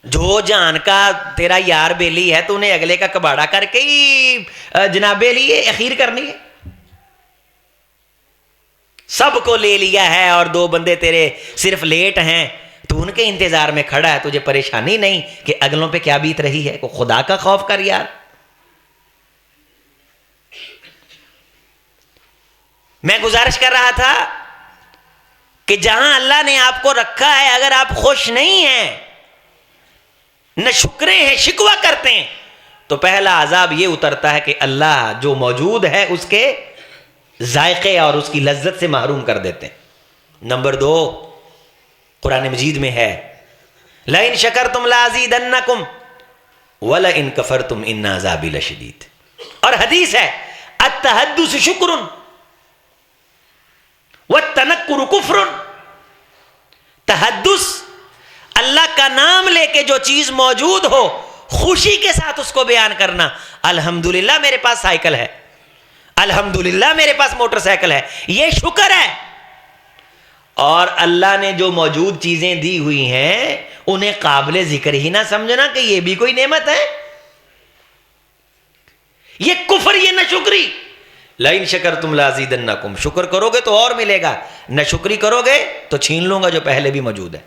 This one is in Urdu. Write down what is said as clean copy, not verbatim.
جو جان کا تیرا یار بیلی ہے تو انہیں اگلے کا کباڑا کر کے ہی جناب لیے اخیر کرنی ہے. سب کو لے لیا ہے اور دو بندے تیرے صرف لیٹ ہیں, تو ان کے انتظار میں کھڑا ہے, تجھے پریشانی نہیں کہ اگلوں پہ کیا بیت رہی ہے. کو خدا کا خوف کر یار. میں گزارش کر رہا تھا کہ جہاں اللہ نے آپ کو رکھا ہے, اگر آپ خوش نہیں ہیں, نہ شکرے ہیں, شکوہ کرتے ہیں, تو پہلا عذاب یہ اترتا ہے کہ اللہ جو موجود ہے اس کے ذائقے اور اس کی لذت سے محروم کر دیتے ہیں. نمبر 2 قرآن مجید میں ہے لَإِن شَكَرْتُمْ لَأَزِيدَنَّكُمْ وَلَإِن كَفَرْتُمْ إِنَّ عَذَابِي لَشَدِيدٌ. اور حدیث ہے التحدث شکر والتنکر کفر. تحدث اللہ کا نام لے کے جو چیز موجود ہو خوشی کے ساتھ اس کو بیان کرنا, الحمدللہ میرے پاس سائیکل ہے, الحمدللہ میرے پاس موٹر سائیکل ہے, یہ شکر ہے. اور اللہ نے جو موجود چیزیں دی ہوئی ہیں انہیں قابل ذکر ہی نہ سمجھنا کہ یہ بھی کوئی نعمت ہے. یہ کفر, یہ نہ شکری. لَإِن شَكَرْتُمْ لَأَزِيدَنَّكُمْ, شکر کرو گے تو اور ملے گا, نہ شکری کرو گے تو چھین لوں گا جو پہلے بھی موجود ہے.